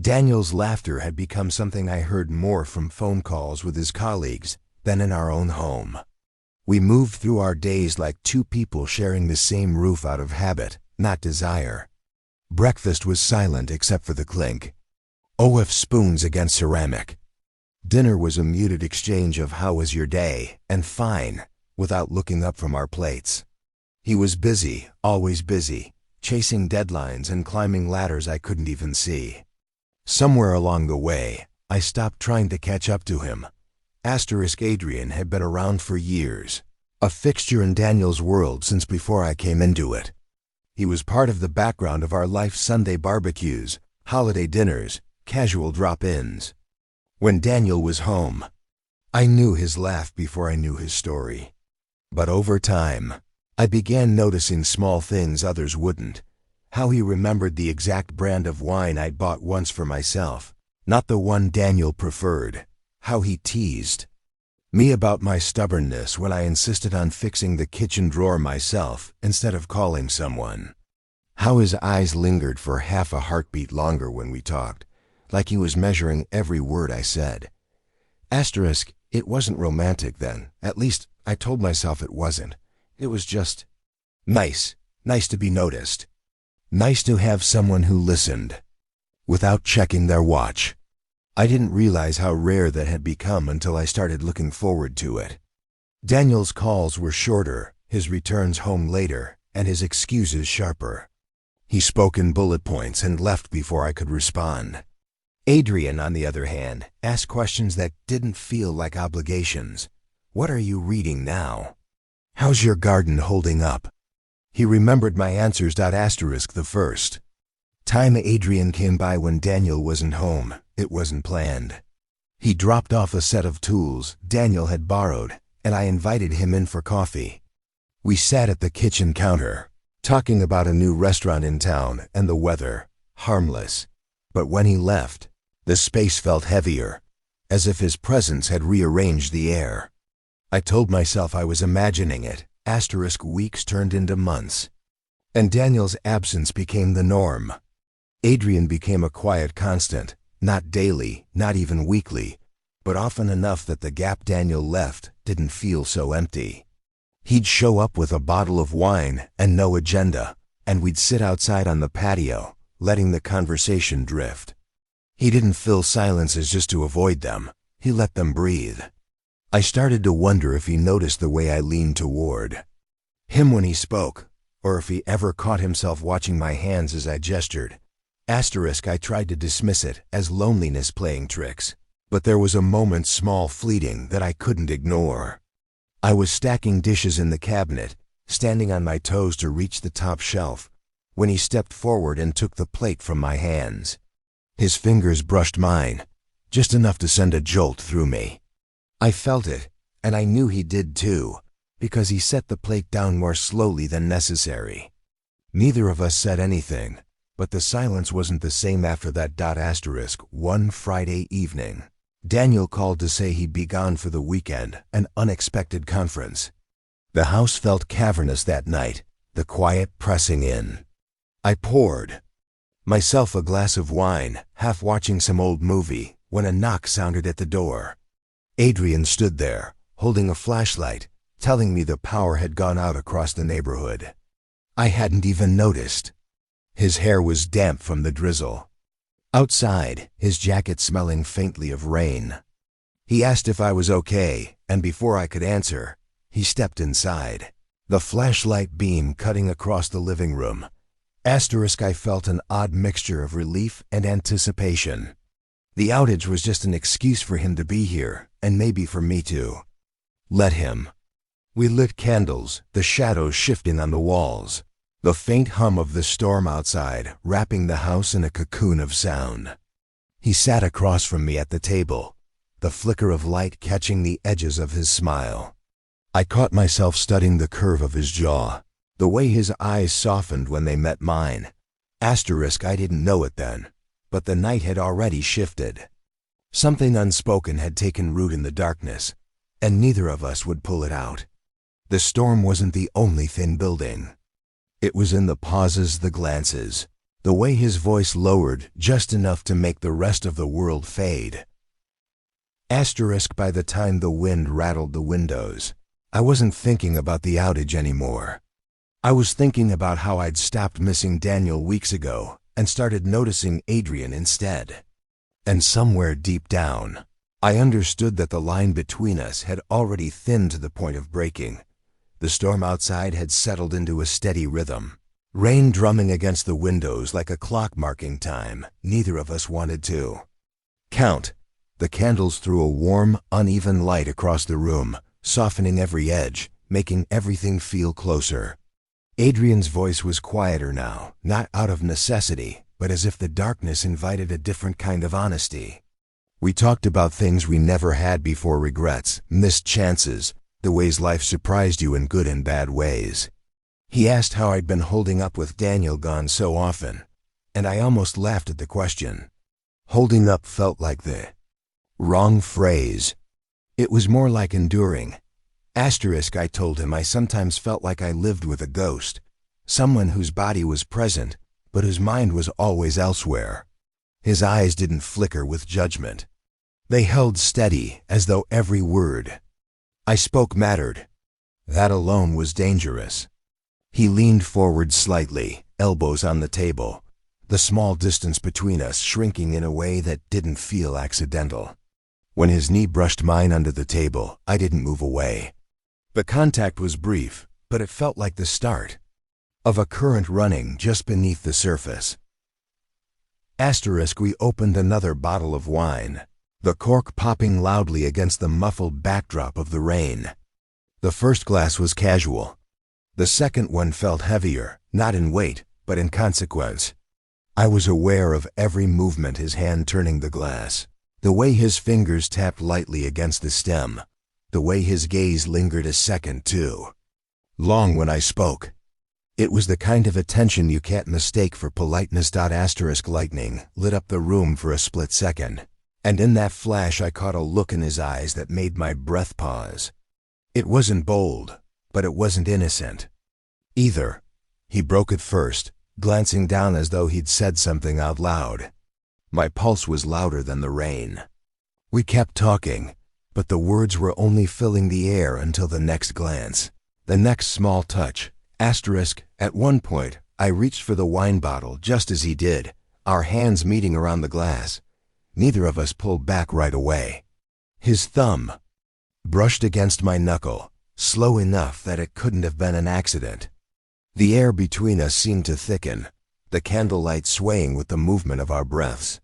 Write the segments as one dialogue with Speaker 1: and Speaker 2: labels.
Speaker 1: Daniel's laughter had become something I heard more from phone calls with his colleagues than in our own home. We moved through our days like two people sharing the same roof out of habit, not desire. Breakfast was silent except for the clink of spoons against ceramic. Dinner was a muted exchange of "how was your day" and "fine," without looking up from our plates. He was busy, always busy, chasing deadlines and climbing ladders I couldn't even see. Somewhere along the way, I stopped trying to catch up to him. Adrian had been around for years, a fixture in Daniel's world since before I came into it. He was part of the background of our life: Sunday barbecues, holiday dinners, casual drop-ins. When Daniel was home, I knew his laugh before I knew his story. But over time, I began noticing small things others wouldn't. How he remembered the exact brand of wine I'd bought once for myself, not the one Daniel preferred. How he teased me about my stubbornness when I insisted on fixing the kitchen drawer myself instead of calling someone. How his eyes lingered for half a heartbeat longer when we talked, like he was measuring every word I said. It wasn't romantic then. At least, I told myself it wasn't. It was just nice to be noticed. Nice to have someone who listened without checking their watch. I didn't realize how rare that had become until I started looking forward to it. Daniel's calls were shorter, his returns home later, and his excuses sharper. He spoke in bullet points and left before I could respond. Adrian, on the other hand, asked questions that didn't feel like obligations. "What are you reading now? How's your garden holding up?" He remembered my answers. The first time Adrian came by when Daniel wasn't home, it wasn't planned. He dropped off a set of tools Daniel had borrowed, and I invited him in for coffee. We sat at the kitchen counter, talking about a new restaurant in town and the weather, harmless. But when he left, the space felt heavier, as if his presence had rearranged the air. I told myself I was imagining it. Weeks turned into months, and Daniel's absence became the norm. Adrian became a quiet constant, not daily, not even weekly, but often enough that the gap Daniel left didn't feel so empty. He'd show up with a bottle of wine and no agenda, and we'd sit outside on the patio, letting the conversation drift. He didn't fill silences just to avoid them. He let them breathe. I started to wonder if he noticed the way I leaned toward him when he spoke, or if he ever caught himself watching my hands as I gestured. I tried to dismiss it as loneliness playing tricks, but there was a moment, small, fleeting, that I couldn't ignore. I was stacking dishes in the cabinet, standing on my toes to reach the top shelf, when he stepped forward and took the plate from my hands. His fingers brushed mine, just enough to send a jolt through me. I felt it, and I knew he did too, because he set the plate down more slowly than necessary. Neither of us said anything, but the silence wasn't the same after that. One Friday evening, Daniel called to say he'd be gone for the weekend, an unexpected conference. The house felt cavernous that night, the quiet pressing in. I poured myself a glass of wine, half watching some old movie, when a knock sounded at the door. Adrian stood there, holding a flashlight, telling me the power had gone out across the neighborhood. I hadn't even noticed. His hair was damp from the drizzle. Outside, his jacket smelling faintly of rain. He asked if I was okay, and before I could answer, he stepped inside, the flashlight beam cutting across the living room. I felt an odd mixture of relief and anticipation. The outage was just an excuse for him to be here, and maybe for me too. Let him. We lit candles, the shadows shifting on the walls, the faint hum of the storm outside wrapping the house in a cocoon of sound. He sat across from me at the table, the flicker of light catching the edges of his smile. I caught myself studying the curve of his jaw, the way his eyes softened when they met mine. I didn't know it then, but the night had already shifted. Something unspoken had taken root in the darkness, and neither of us would pull it out. The storm wasn't the only thing building. It was in the pauses, the glances, The way his voice lowered just enough to make the rest of the world fade. Asterisk by the time the wind rattled the windows, I wasn't thinking about the outage anymore. I was thinking about how I'd stopped missing Daniel weeks ago and started noticing Adrian instead. And somewhere deep down, I understood that the line between us had already thinned to the point of breaking. The storm outside had settled into a steady rhythm. Rain drumming against the windows like a clock marking time neither of us wanted to count. The candles threw a warm, uneven light across the room, softening every edge, making everything feel closer. Adrian's voice was quieter now, not out of necessity, but as if the darkness invited a different kind of honesty. We talked about things we never had before: regrets, missed chances, the ways life surprised you in good and bad ways. He asked how I'd been holding up with Daniel gone so often, and I almost laughed at the question. Holding up felt like the wrong phrase. It was more like enduring. Asterisk, I told him I sometimes felt like I lived with a ghost, someone whose body was present, but whose mind was always elsewhere. His eyes didn't flicker with judgment. They held steady, as though every word I spoke mattered. That alone was dangerous. He leaned forward slightly, elbows on the table, the small distance between us shrinking in a way that didn't feel accidental. When his knee brushed mine under the table, I didn't move away. The contact was brief, but it felt like the start of a current running just beneath the surface. Asterisk, we opened another bottle of wine, the cork popping loudly against the muffled backdrop of the rain. The first glass was casual. The second one felt heavier, not in weight, but in consequence. I was aware of every movement, his hand turning the glass, the way his fingers tapped lightly against the stem, the way his gaze lingered a second too long when I spoke. It was the kind of attention you can't mistake for politeness. Asterisk lightning lit up the room for a split second, and in that flash I caught a look in his eyes that made my breath pause. It wasn't bold, but it wasn't innocent either. He broke it first, glancing down as though he'd said something out loud. My pulse was louder than the rain. We kept talking, but the words were only filling the air until the next glance, the next small touch. Asterisk, at one point, I reached for the wine bottle just as he did, our hands meeting around the glass. Neither of us pulled back right away. His thumb brushed against my knuckle, slow enough that it couldn't have been an accident. The air between us seemed to thicken, the candlelight swaying with the movement of our breaths.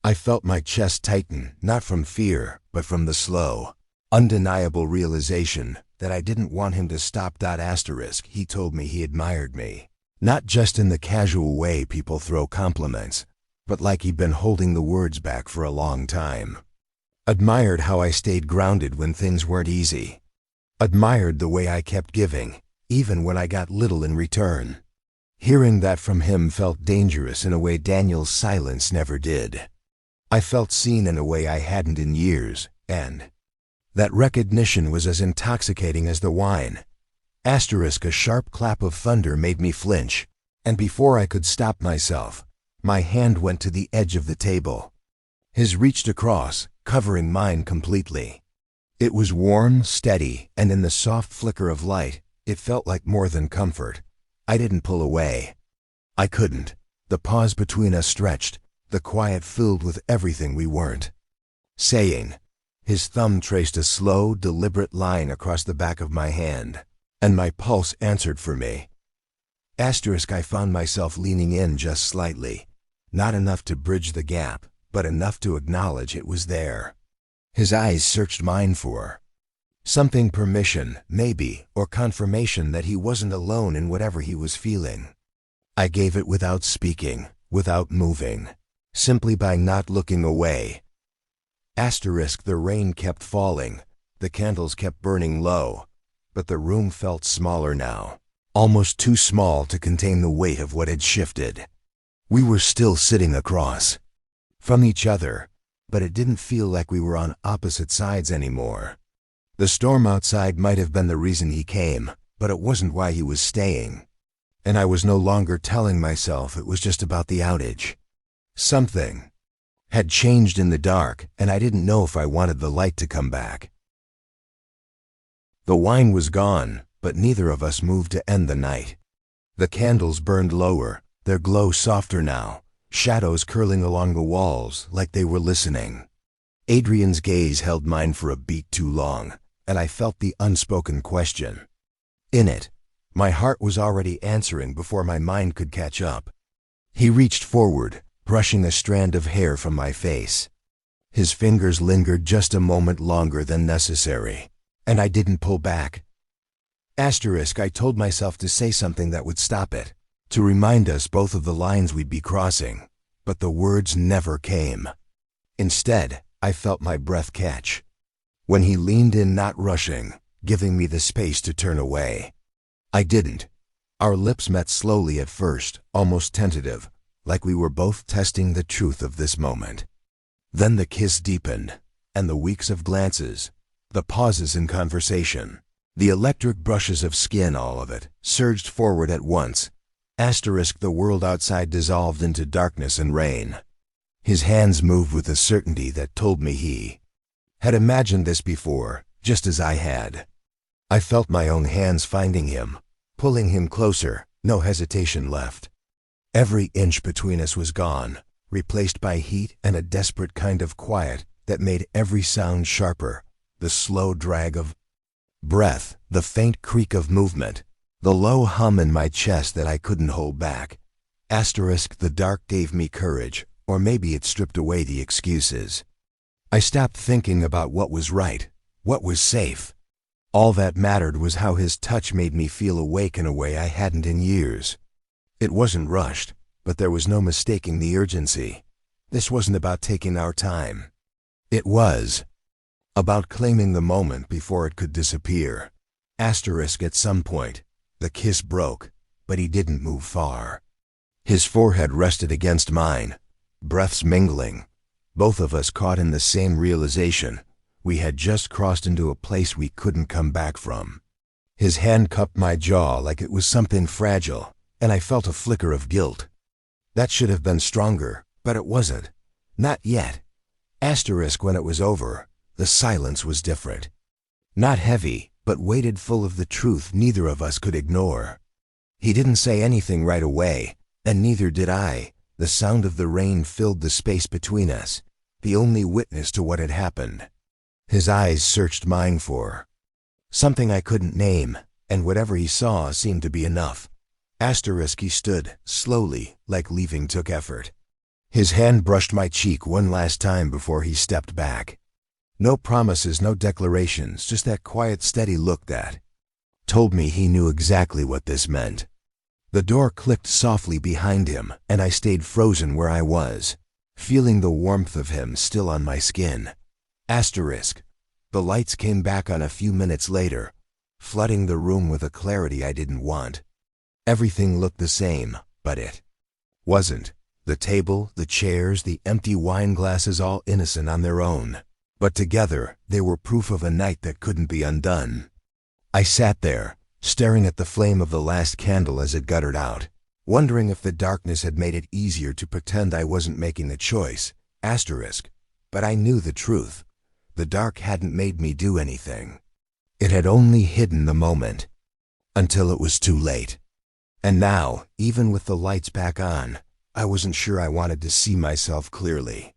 Speaker 1: I felt my chest tighten, not from fear, but from the slow, undeniable realization that I didn't want him to stop. Asterisk, he told me he admired me, not just in the casual way people throw compliments, but like he'd been holding the words back for a long time. Admired how I stayed grounded when things weren't easy. Admired the way I kept giving, even when I got little in return. Hearing that from him felt dangerous in a way Daniel's silence never did. I felt seen in a way I hadn't in years, and that recognition was as intoxicating as the wine. Asterisk, a sharp clap of thunder made me flinch, and before I could stop myself, my hand went to the edge of the table. His reached across, covering mine completely. It was warm, steady, and in the soft flicker of light, it felt like more than comfort. I didn't pull away. I couldn't. The pause between us stretched, the quiet filled with everything we weren't saying. His thumb traced a slow, deliberate line across the back of my hand, and my pulse answered for me. Asterisk, I found myself leaning in just slightly, not enough to bridge the gap, but enough to acknowledge it was there. His eyes searched mine for something: permission, maybe, or confirmation that he wasn't alone in whatever he was feeling. I gave it without speaking, without moving, simply by not looking away. Asterisk, the rain kept falling, the candles kept burning low, but the room felt smaller now, almost too small to contain the weight of what had shifted. We were still sitting across from each other, but it didn't feel like we were on opposite sides anymore. The storm outside might have been the reason he came, but it wasn't why he was staying. and I was no longer telling myself it was just about the outage. Something had changed in the dark, and I didn't know if I wanted the light to come back. The wine was gone, but neither of us moved to end the night. The candles burned lower, their glow softer now, shadows curling along the walls like they were listening. Adrian's gaze held mine for a beat too long, and I felt the unspoken question. In it, my heart was already answering before my mind could catch up. He reached forward, brushing a strand of hair from my face. His fingers lingered just a moment longer than necessary, and I didn't pull back. I told myself to say something that would stop it, to remind us both of the lines we'd be crossing, but the words never came. Instead, I felt my breath catch. When he leaned in, not rushing, giving me the space to turn away. I didn't. Our lips met slowly at first, almost tentative, like we were both testing the truth of this moment. Then the kiss deepened, and the weeks of glances, the pauses in conversation, the electric brushes of skin, all of it, surged forward at once. The world outside dissolved into darkness and rain. His hands moved with a certainty that told me he had imagined this before, just as I had. I felt my own hands finding him, pulling him closer, no hesitation left. Every inch between us was gone, replaced by heat and a desperate kind of quiet that made every sound sharper, the slow drag of breath, the faint creak of movement, the low hum in my chest that I couldn't hold back. The dark gave me courage, or maybe it stripped away the excuses. I stopped thinking about what was right, what was safe. All that mattered was how his touch made me feel awake in a way I hadn't in years. It wasn't rushed, but there was no mistaking the urgency. This wasn't about taking our time. It was about claiming the moment before it could disappear. At some point, the kiss broke, but he didn't move far. His forehead rested against mine, breaths mingling, both of us caught in the same realization. We had just crossed into a place we couldn't come back from. His hand cupped my jaw like it was something fragile, and I felt a flicker of guilt. That should have been stronger, but it wasn't. Not yet. When it was over, the silence was different. Not heavy, but weighted full of the truth neither of us could ignore. He didn't say anything right away, and neither did I. The sound of the rain filled the space between us, the only witness to what had happened. His eyes searched mine for something I couldn't name, and whatever he saw seemed to be enough. He stood, slowly, like leaving took effort. His hand brushed my cheek one last time before he stepped back. No promises, no declarations, just that quiet, steady look that told me he knew exactly what this meant. The door clicked softly behind him, and I stayed frozen where I was, feeling the warmth of him still on my skin. The lights came back on a few minutes later, flooding the room with a clarity I didn't want. Everything looked the same, but it wasn't. The table, the chairs, the empty wine glasses, all innocent on their own. But together, they were proof of a night that couldn't be undone. I sat there, staring at the flame of the last candle as it guttered out, wondering if the darkness had made it easier to pretend I wasn't making the choice. But I knew the truth. The dark hadn't made me do anything. It had only hidden the moment, until it was too late. And now, even with the lights back on, I wasn't sure I wanted to see myself clearly.